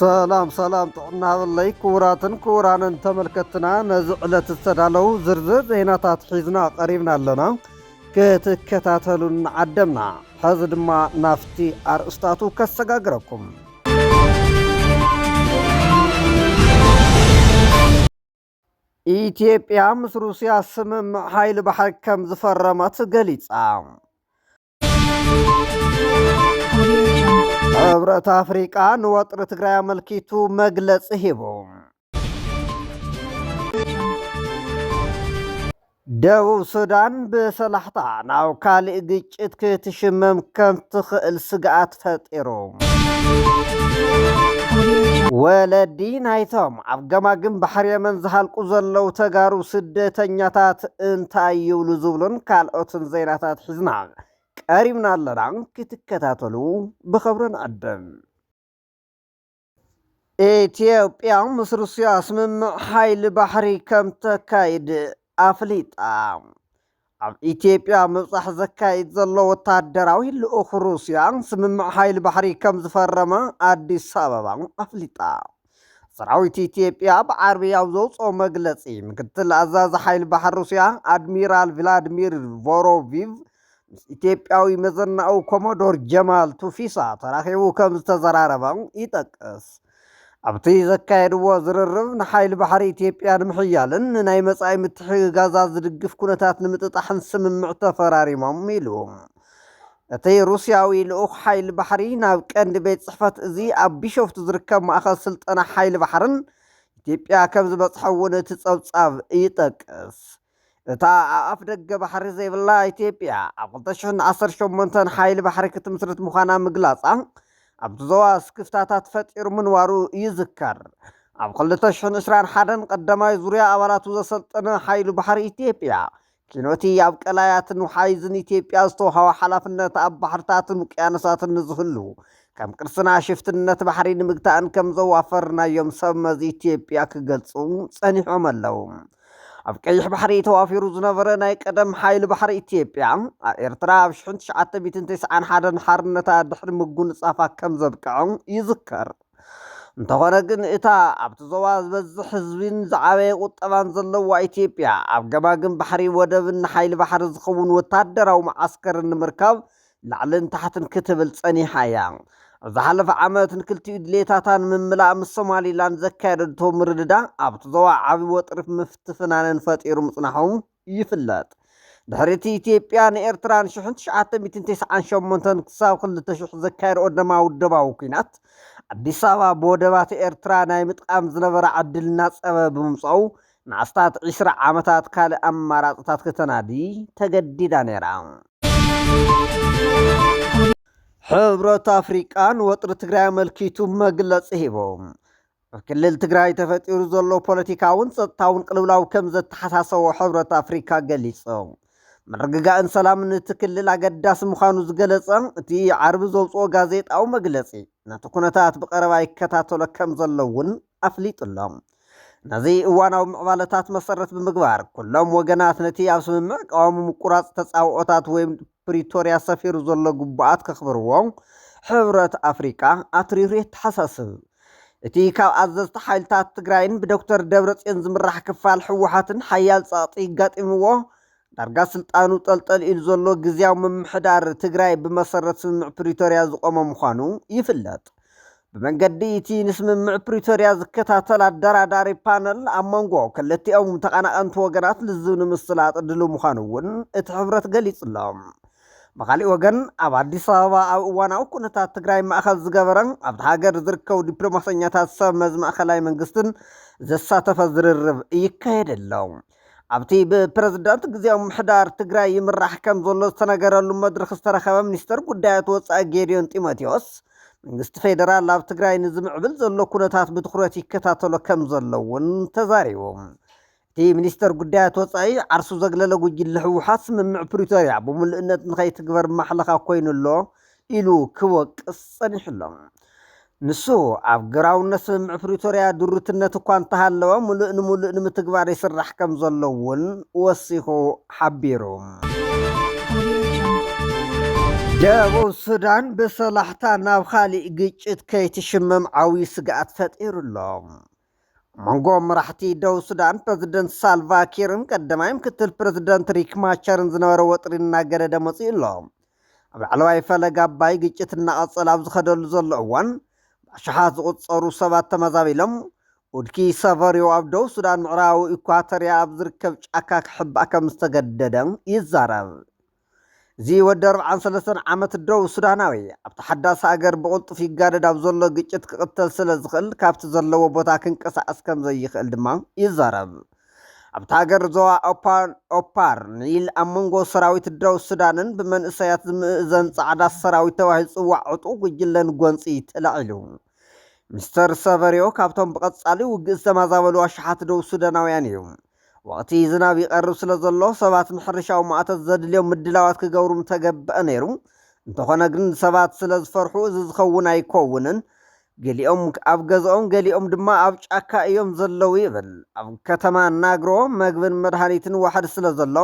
ሰላም ጥዕና ብለይ ክቡራትን ክቡራንን ተመልከትና ነዚ ዕለት ዝተዳለው ዝርዝር ዜናታት ሒዝና ቀሪብና ኣለና ክትከታተሉን ዓደምና ሕዚ ድማ ናፍቲ አርእስታቱ ከሰጋግረኩም ኢትዮጵያ ምስ ሩስያ ስምምዕ ኃይል ባሕሪ ከም ዝፈረመት ገሊጻ ሕብረት አፍሪቃ ንወጥሪ ትግራይ አመልኪቱ መግለጽ ሂቡ ደቡብ ሱዳን ብሰላሕታ ናብ ካልእ ግጭት ክትሽመም ከም ትኽእል ስግኣት ፈጢሩ ወለዲ ናይቶም ኣብ ገማግም ባሕሪ የመን ዝሃልቁ ዘለው ተጋሩ ስደተኛታት እንታይ ይብሉ ዝብሉን ካልኦትን ዜናታት ሒዝና ቀሪብና ኣለና ክትከታተሉ ብኸብረን ዓደም ኢትዮጵያ ምስ ሩስያ ስምምዕ ኃይሊ ባሕሪ ከም ተካይድ አፍሊጣ ኣብ ኢትዮጵያ ምብጻሕ ዘካይድ ዘሎ ወታደራዊ ልኡኽ ሩስያ ስምምዕ ኃይሊ ባሕሪ ከም ዝፈረመ አዲስ አበባ አፍሊጣ ሰራዊት ኢትዮጵያ ብዓርቢ ኣብ ዘውፅኦ መግለጺ ምክትል አዛዚ ኃይሊ ባሕሪ ሩስያ አድሚራል ቭላድሚር ቮሮቪቭ ኢትዮጵያዊ መዘናኡ ኮሞዶር ጀማል ቱፊሳ ተራኺቡ ከም ዝተዘራረበ ይጠቅስ ኣብቲ ዘካየድዎ ዝርርብ ንኃይሊ ባሕሪ ኢትዮጵያ ንምሕያልን ናይ መጻኢ ምትሕግጋዛት ዝድግፍ ኩነታት ንምጥጣሕን ስምምዕ ተፈራሪሞም ኢሉ እቲ ሩስያዊ ልኡኽ ኃይሊ ባሕሪ ናብ ቀንዲ ቤት ጽሕፈት እዚ ኣብ ቢሾፍቱ ዝርከብ ማእኸል ስልጠና ኃይሊ ባሕርን ኢትዮጵያ ከም ዝበጽሐ እውን እቲ ጸብጻብ ይጠቅስ እታ ኣፍ ደገ ባሕሪ ዘይብላ ኢትዮጵያ ኣብ 2018 ኃይሊ ባሕሪ ክትምስርት ምዃና ምግላጻ ኣብቲ ዞባ ስክፍታታት ፈጢሩ ምንዋሩ ይዝከር ኣብ 2021 ቀዳማይ ዙርያ ኣባላቱ ዘሰልጠነ ኃይሊ ባሕሪ ኢትዮጵያ ኪኖቲ ኣብ ቀላያትን ውሓይዝን ኢትዮጵያ ዝተውሃበ ሓላፍነት ኣብ ባሕርታትን ውቅያኖሳትን ዝህሉ ከም ቅርስና ሽፍትነት ባሕሪ ንምግታእን ከም ዘዋፈርናዮም ሰብ መዚ ኢትዮጵያ ክገልጹ ጸኒሖም ኣለው ኣብ ቀይሕ ባሕሪ ተዋፊሩ ዝነበረ ናይ ቀደም ኃይሊ ባሕሪ ኢትዮጵያ ኤርትራ ኣብ 1991 ሓርነታ ድሕሪ ምጉንጻፋ ከም ዘብቅዖም ይዝከር እንተኾነ ግን እታ ኣብቲ ዞባ ዝበዝሕ ህዝቢን ዝዓበየ ቁጠባን ዘለዋ ኢትዮጵያ ኣብ ገማግም ባሕሪ ወደብን ኃይሊ ባሕሪ ዝኸውን ወታደራዊ ማዓስከርን ንምርካብ ላዕልን ታሕትን ክትብል ጸኒሓ እያ ኣብ ዝሓለፈ ዓመት ንክልቲኡ ድሌታታን ምምላእ ምስ ሶማሊላንድ ዘካየደቶ ምርድዳ ኣብቲ ዞባ ዓብዪ ወጥሪ ምፍትፍናንን ፈጢሩ ምጽናሖም ይፍለጥ ድሕሪ እቲ ኢትዮጵያ ንኤርትራን 1998 ክሳብ 2000 ዘካየድኦ ደማዊ ውደባዊ ኩናት አዲስ አበባ ብወደባት ኤርትራ ናይ ምጥቃም ዝነበረ ዓድል እናጸበ ብምምጽኡ ንኣስታት 20 ዓመታት ካልእ ኣማራጽታት ከተናዲ ተገዲዳ ነይራ ሕብረት አፍሪቃ ንወጥሪ ትግራይ አመልኪቱ መግለጽ ሂቦም ኣብ ክልል ትግራይ ተፈጢሩ ዘሎ ፖለቲካውን ጸጥታውን ቅልውላው ከም ዘተሓሳሰቦ ሕብረት አፍሪካ ገሊጹ ምርግጋእን ሰላምን እቲ ክልል አገዳሲ ምዃኑ ዝገለጸ እቲ ዓርቢ ዘውፅኦ ጋዜጣዊ መግለጺ ነቲ ኩነታት ብቐረባ ይከታተሎ ከም ዘለውን ኣፍሊጡሎም ነዚ እዋናዊ ምዕባለታት መሰረት ብምግባር ኩሎም ወገናት ነቲ ኣብ ስምምዕ ቀዋሚ ምቁራጽ ተጻውዖታት ወይ ፕሪቶሪያ ሰፊሩ ዘሎ ጉባኣት ከኽብርዎ ሕብረት አፍሪቃ ኣትሪሩ የተሓሳስብ እቲ ካብ ኣዘዝቲ ኃይልታት ትግራይን ብዶክተር ደብረጽዮን ዝምራሕ ክፋል ሕወሓትን ሓያል ጸቕጢ ይጋጢምዎ ዳርጋ ስልጣኑ ጠልጠል ኢሉ ዘሎ ግዝያዊ ምምሕዳር ትግራይ ብመሰረት ስምምዕ ፕሪቶሪያ ዝቆመ ምዃኑ ይፍለጥ ብመንገዲ እቲ ንስምምዕ ፕሪቶሪያ ዝከታተል ኣደራዳሪ ፓነል ኣብ መንጎ ክልቲኦም ተቐናቐንቲ ወገናት ልዝብ ንምስላጥ ድሉው ምዃኑ እውን እቲ ሕብረት ገሊጹሎም ብኻሊእ ወገን ኣብ አዲስ አበባ ኣብ እዋናዊ ኩነታት ትግራይ ማእኸል ዝገበረን ኣብቲ ሃገር ዝርከቡ ዲፕሎማሰኛታት ሰብ መዝ ማእኸላይ መንግስትን ዘሳተፈ ዝርርብ ይካየደለው ኣብቲ ብፕረዝዳንት ግዝያዊ ምምሕዳር ትግራይ ይምራሕ ከም ዘሎ ዝተነገረሉ መድረኽ ዝተረኸበ ሚኒስተር ጉዳያት ወፃኢ ጌዲዮን ጢሞቴዎስ መንግስቲ ፌደራል ኣብ ትግራይ ንዝምዕብል ዘሎ ኩነታት ብትኩረት ይከታተሎ ከም ዘለውን ተዛሪቦም እቲ ሚኒስተር ጉዳያት ወፃኢ ዓርሱ ዘግለለ ጉጅለ ሕወሓት ስምምዕ ፕሪቶሪያ ብምልእነት ንኸይትግበር ማሕለኻ ኮይኑሎ ኢሉ ክወቅስ ጸኒሕሎም ንሱ ኣብ ግራውነት ስምምዕ ፕሪቶሪያ ድርትነት እኳ እንተሃለወ ሙሉእ ንምትግባር ይስራሕ ከም ዘለውን ወሲኹ ሓቢሩ ደቡብ ሱዳን ብሰላሕታ ናብ ካሊእ ግጭት ከይትሽመም ዓብዪ ስግኣት ፈጢሩሎም መንጎ መራሕቲ ደቡብ ሱዳን ፕረዚደንት ሳልቫኪርን ቀዳማይ ምክትል ፕረዚደንት ሪክ ማቻርን ዝነበረ ወጥሪ እናገደደ መፂኡ ኣሎም ኣብ ላዕለዋይ ፈለግ ኣባይ ግጭት እናቐፀለ ኣብ ዝኸደሉ ዘሎ እዋን ብኣሽሓት ዝቑፀሩ ሰባት ተመዛቢሎም ውድኪ ሰቨርዮ ኣብ ደቡብ ሱዳን ምዕራባዊ ኢኳቶርያ ኣብ ዝርከብ ጫካ ክሕባእ ከም ዝተገደደ ይዛረብ እዚ ወዲ 43 ዓመት ደቡብ ሱዳናዊ ኣብቲ ሓዳስ ሃገር ብቕልጡፍ ይጋደድ ኣብ ዘሎ ግጭት ክቕተል ስለ ዝኽእል ካብቲ ዘለዎ ቦታ ክንቀሳቐስ ከም ዘይኽእል ድማ ይዛረብ ኣብቲ ሃገር ዞባ ኦፓር ኒል ኣብ መንጎ ሰራዊት ደቡብ ሱዳንን ብመንእሰያት ዝምእዘን ፃዕዳ ሰራዊት ተባሂሉ ዝፅዋዕ ዕጡቕ ጉጅለን ጎንፂ ተላዒሉ ሚስተር ሰቨርዮ ካብቶም ብቐጻሊ ውግእ ዝተመዛበሉ ኣሽሓት ደቡብ ሱዳናውያን እዩ ወቅቲ ዝናብ ይቐርብ ስለ ዘሎ ሰባት ምሕርሻዊ ማእተት ዘድልዮም ምድላዋት ክገብሩ ተገብአ ነይሩ እንተኾነ ግን ሰባት ስለ ዝፈርሑ እዚ ዝኸውን ኣይኮውንን ገሊኦም ኣብ ገዝኦም ገሊኦም ድማ ኣብ ጫካ እዮም ዘለዉ ይብል ኣብ ከተማ ናግሮ መግብን መድሃኒትን ዋሕድ ስለ ዘሎ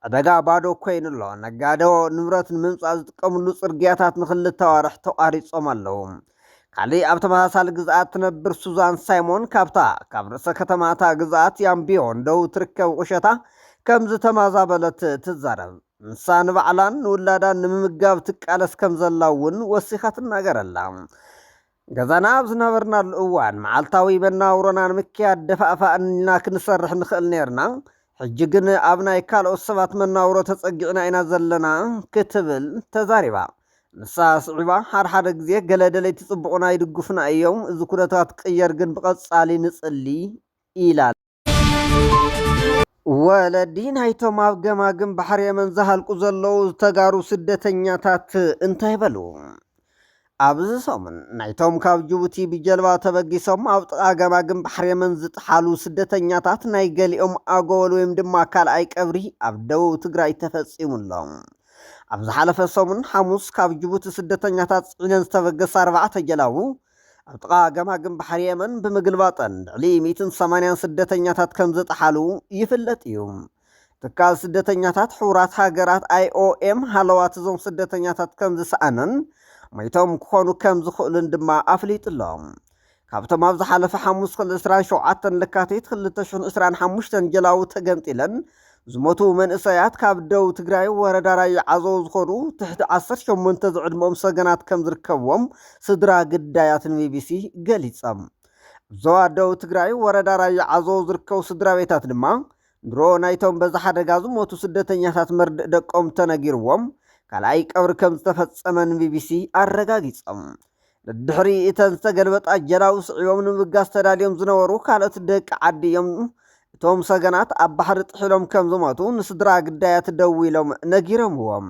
ዕዳጋ ባዶ ኮይኑ ኣሎ ነጋዶ ንብረት ንምምፃእ ዝጥቀምሉ ፅርግያታት ንክልተ ኣዋርሕ ተቋሪፆም ኣለዉ ካሊእ ኣብ ተመሳሳሊ ግዝኣት ትነብር ሱዛን ሳይሞን ካብ ርእሰ ከተማታ ግዝኣት ያምቢዮን ደቡብ ትርከብ ቁሸታ ከም ዝተመዛበለት ትዛረብ ንሳ ንባዕላን ንውላዳን ንምምጋብ ትቃለስ ከም ዘላ እውን ወሲኻ ትናገረላ ገዛና ኣብ ዝነበርናሉ እዋን መዓልታዊ መናውሮና ንምክያድ ደፋእፋእን ኢልና ክንሰርሕ ንኽእል ነርና ሕጂ ግን ኣብ ናይ ካልኦት ሰባት መናውሮ ተፀጊዕና ኢና ዘለና ክትብል ተዛሪባ ንሳ ስዒባ ሓደ ግዜ ገለ ደለይቲ ፅቡቑና ይድግፉና እዮም እዚ ኩነታት ቅየር ግን ብቐፃሊ ንፅሊ ኢላ ወለዲ ናይቶም ኣብ ገማግም ባሕሪ የመን ዝሃልቁ ዘለዉ ዝተጋሩ ስደተኛታት እንታይ በሉ ኣብዚ ሰሙን ናይቶም ካብ ጅቡቲ ብጀልባ ተበጊሶም ኣብ ጥቓ ገማግም ባሕሪ የመን ዝጥሓሉ ስደተኛታት ናይ ገሊኦም ኣጎወል ወይም ድማ ካልኣይ ቀብሪ ኣብ ደቡብ ትግራይ ተፈፂሙሎም ኣብ ዝሓለፈ ሰሙን ሐሙስ ካብ ጅቡቲ ስደተኛታት ጽዒነን ዝተበገሰ 4 ጀላቡ ኣብ ጥቓ ገማግም ባሕሪ የመን ብምግልባጠን ልዕሊ 180 ስደተኛታት ከም ዝጥሓሉ ይፍለጥ እዩ ትካል ስደተኛታት ሕቡራት ሃገራት IOM ሃለዋት እዞም ስደተኛታት ከም ዝሰኣነን ሞይቶም ክኾኑ ከም ዝኽእሉን ድማ ኣፍሊጡሎም ካብቶም ኣብ ዝሓለፈ ሐሙስ 27 ለካቲት 2025 ጀላቡ ተገንጢለን ዝሞቱ መንእሰያት ካብ ደቡብ ትግራይ ወረዳ ራያ ዓዘቦ ዝኸዱ ትሕቲ 18 ዝዕድሞም ሰገናት ከም ዝርከብዎም ስድራ ግዳያትን ቢቢሲ ገሊፆም ዞባ ደቡብ ትግራይ ወረዳ ራያ ዓዘቦ ዝርከቡ ስድራ ቤታት ድማ ድሮ ናይቶም በዛ ሓደጋ ዝሞቱ ስደተኛታት መርድእ ደቆም ተነጊርዎም ካልኣይ ቀብሪ ከም ዝተፈፀመን ቢቢሲ ኣረጋጊፆም ድሕሪ እተን ዝተገልበጣ ጀላው ስዒቦም ንምብጋስ ተዳልዮም ዝነበሩ ካልኦት ደቂ ዓዲ እዮም እቶም ሰገናት ኣብ ባሕሪ ጥሒሎም ከም ዝሞቱ ንስድራ ግዳያት ደው ኢሎም ነጊሮምዎም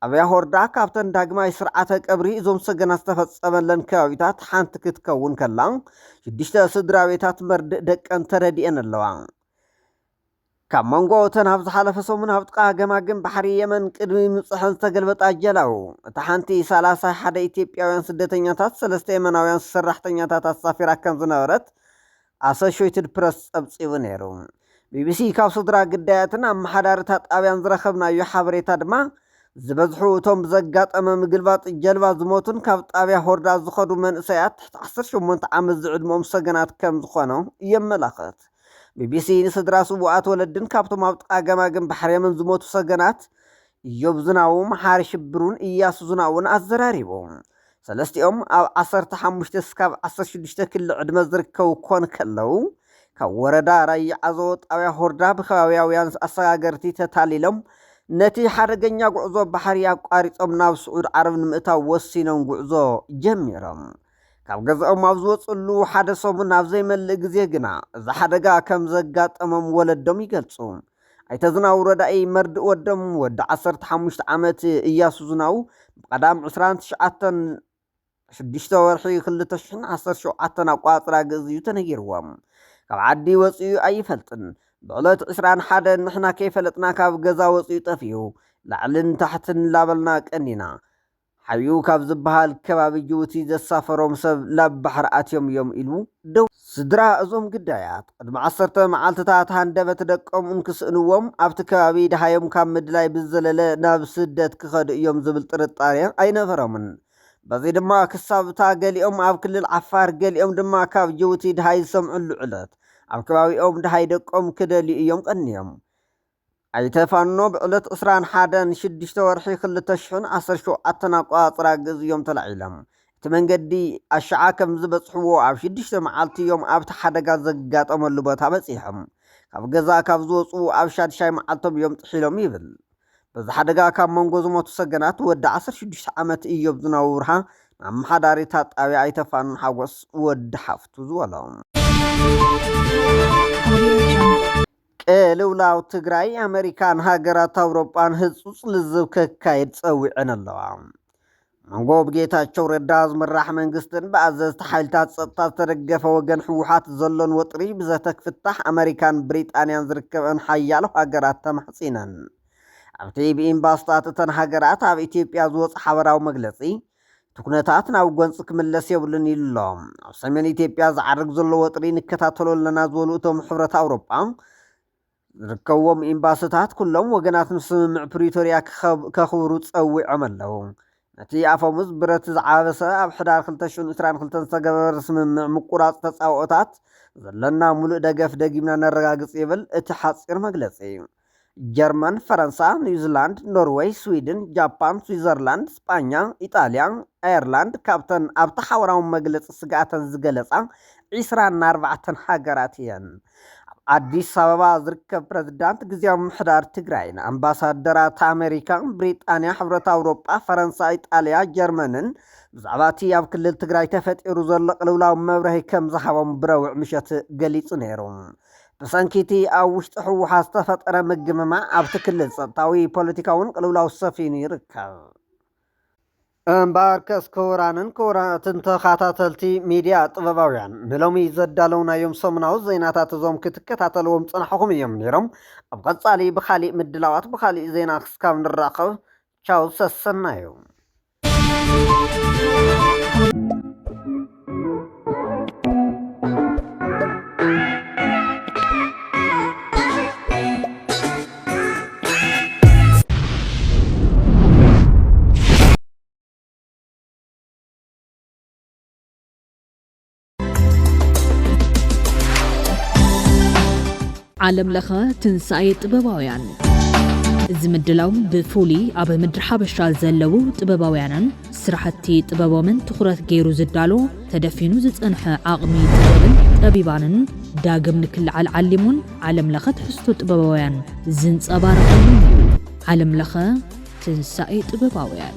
ጣብያ ሆርዳ ካብተን ዳግማይ ስርዓተ ቀብሪ እዞም ሰገናት ዝተፈፀመለን ከባቢታት ሓንቲ ክትከውን ከላ 6 ስድራ ቤታት መርድእ ደቀን ተረዲአን ኣለዋ ካብ መንጎ እተን ኣብ ዝሓለፈ ሰሙን ኣብ ጥቓ ገማግም ባሕሪ የመን ቅድሚ ምፅሐን ዝተገልበጣ ጀላው እታ ሓንቲ 31 ኢትዮጵያውያን ስደተኛታት 3 የመናውያን ሰራሕተኛታት ኣሳፊራ ከም ዝነበረት ኣሶሺየትድ ፕረስ ፀብፂቡ ነይሩ ቢቢሲ ካብ ስድራ ግዳያትን ኣመሓዳሪታት ጣብያን ዝረኸብናዮ ሓበሬታ ድማ ዝበዝሑ እቶም ብዘጋጠመ ምግልባጥ ጀልባ ዝሞቱን ካብ ጣብያ ሆርዳ ዝኸዱ መንእሰያት ትሕቲ 18 ዓመት ዝዕድሞም ሰገናት ከም ዝኾኑ የመላኽት ቢቢሲ ንስድራ ስቡኣት ወለድን ካብቶም ኣብ ጥቓ ገማግም ባሕሪ የመን ዝሞቱ ሰገናት ኢዮብ ዝናቡ መሓሪ ሽብሩን እያሱ ዝናቡን ኣዘራሪቡ ሰለስቲኦም ኣብ 15 እስካብ 16 ክሊ ዕድመ ዝርከቡ ኮን ከለው ካብ ወረዳ ራያ ዓዘቦ ጣብያ ሆርዳ ብከባቢያውያን ኣሰጋገርቲ ተታሊሎም ነቲ ሓደገኛ ጉዕዞ ባሕሪ ኣቋሪፆም ናብ ስዑድ ዓረብ ንምእታው ወሲኖም ጉዕዞ ጀሚሮም ካብ ገዝኦም ኣብ ዝወፅሉ ሓደ ሰሙን ኣብ ዘይመልእ ግዜ ግና እዚ ሓደጋ ከም ዘጋጠሞም ወለዶም ይገልጹ ኣይተዝናው ረዳኢ መርድእ ወዶም ወዲ 15 ዓመት እያሱ ዝናው ብቐዳም 29 6 ወርሒ 2017 ኣቋፅራ ግዝዩ ተነጊርዎም ካብ ዓዲ ወፅዩ ኣይፈልጥን ብዕለት 21 ንሕና ከይፈለጥና ካብ ገዛ ወፅዩ ጠፍዩ ላዕልን ታሕትን ላበልና ቀኒና ሓዩ ካብ ዝበሃል ከባቢ ጅቡቲ ዘሳፈሮም ሰብ ላብ ባሕሪ ኣትዮም እዮም ኢሉ ደው ስድራ እዞም ግዳያት ቅድሚ 10 መዓልትታት ሃንደበት ደቆም እንክስእንዎም ኣብቲ ከባቢ ድሃዮም ካብ ምድላይ ብዘለለ ናብ ስደት ክኸዱ እዮም ዝብል ጥርጣሬ ኣይነበሮምን። በዚ ድማ ክሳብታ ገሊኦም ኣብ ክልል ዓፋር ገሊኦም ድማ ካብ ጅቡቲ ድሃይ ዝሰምዑሉ ዕለት ኣብ ከባቢኦም ድሃይ ደቆም ክደልዩ እዮም ቀኒዮም። ኣይተፋኖ ብዕለት 21/6 ወርሒ 2017 ኣቆፃፅራ ግዝ እዮም ተላዒሎም። እቲ መንገዲ ኣሸዓ ከም ዝበፅሕዎ ኣብ 6 መዓልቲ እዮም ኣብቲ ሓደጋ ዘጋጠመሉ ቦታ በፂሖም። ካብ ገዛ ካብ ዝወፁ ኣብ 6 መዓልቶም እዮም ጥሒሎም ይብል። በዚ ሓደጋ ካብ መንጎ ዝሞቱ ሰገናት ወዲ 16 ዓመት እዮም ዝነብሩሃ ኣመሓዳሪታ ጣብያ ኣይተፋኖ ሓጎስ ወዲ ሓፍቱ ዝበሎም። ቅልውላው ትግራይ ኣሜሪካን ሃገራት ኣውሮጳን ህፁፅ ልዝብ ከካይድ ፀዊዐን ኣለዋ። መንጎ ብጌታቸው ረዳ ዝምራሕ መንግስትን ብኣዘዝቲ ሓይልታት ፀጥታ ዝተደገፈ ወገን ሕወሓት ዘሎን ወጥሪ ብዘተ ክፍታሕ ኣሜሪካን ብሪጣንያን ዝርከበን ሓያሎ ሃገራት ተማሕፂነን። ኣብቲ ብኤምባሲታት እተን ሃገራት ኣብ ኢትዮጵያ ዝወፅ ሓበራዊ መግለፂ ትኩነታት ናብ ጎንፂ ክምለስ የብሉን ኢሎም። ኣብ ሰሜን ኢትዮጵያ ዝዓርግ ዘሎ ወጥሪ ንከታተሎ ኣለና ዝበሉ እቶም ሕብረት ኣውሮጳ ዝርከብዎም ኤምባሲታት ኩሎም ወገናት ንስምምዕ ፕሪቶሪያ ከኽብሩ ፀዊዖም ኣለው። ነቲ ኣፈሙዝ ብረት ዝዓበሰ ኣብ ሕዳር 2022 ዝተገበረ ስምምዕ ምቁራፅ ተፃውኦታት ዘለና ሙሉእ ደገፍ ደጊምና ነረጋግፅ ይብል እቲ ሓፂር መግለፂ። ጀርመን፣ ፈረንሳ፣ ኒውዚላንድ፣ ኖርዌይ፣ ስዊድን፣ ጃፓን፣ ስዊዘርላንድ፣ ስጳኛ፣ ኢጣልያ፣ ኣየርላንድ ካብተን ኣብቲ ሓበራዊ መግለፂ ስጋኣተን ዝገለፃ 24 ሃገራት እየን። አዲስ አበባ ዝርከብ ፕሬዝዳንት ግዚያዊ ምሕዳር ትግራይን ኣምባሳደራት ኣሜሪካ፣ ብሪጣንያ፣ ሕብረት ኣውሮጳ፣ ፈረንሳይ፣ ኢጣልያ፣ ጀርመንን ብዛዕባ እቲ ኣብ ክልል ትግራይ ተፈጢሩ ዘሎ ቅልውላዊ መብርሂ ከም ዝሃቦም ብረውዕ ምሸት ገሊጹ ነይሩ። ብሰንኪቲ ኣብ ውሽጢ ሕወሓት ዝተፈጠረ ምግምማዕ ኣብቲ ክልል ፀጥታዊ ፖለቲካውን ቅልውላው ሰፊኑ ይርከብ። እምበር ክቡራንን ክቡራትን ተኸታተልቲ ሚድያ ጥበባውያን ንሎሚ ዘዳለውናዮም ሰሙናዊ ዜናታት እዞም ክትከታተልዎም ፀናሕኩም እዮም ነይሮም። ኣብ ቀፃሊ ብካሊእ ምድላዋት ብካሊእ ዜና ክስካብ ንራኸብ ቻው ሰሰናዩ። ዓለም ለኸ ትንሳኤ ጥበባውያን ዝምድላው ብፉሊ ኣብ ምድሪ ሓበሻ ዘለው ጥበባውያንን ስራሕቲ ጥበቦምን ትኹረት ገይሩ ዝዳሎ ተደፊኑ ዝፀንሐ ዓቕሚ ጥበብን ጠቢባንን ዳግም ንክልዓል ዓሊሙን ዓለም ለኸ ትሕዝቶ ጥበባውያን ዝንፀባረቐሉ ዓለም ለኸ ትንሳኤ ጥበባውያን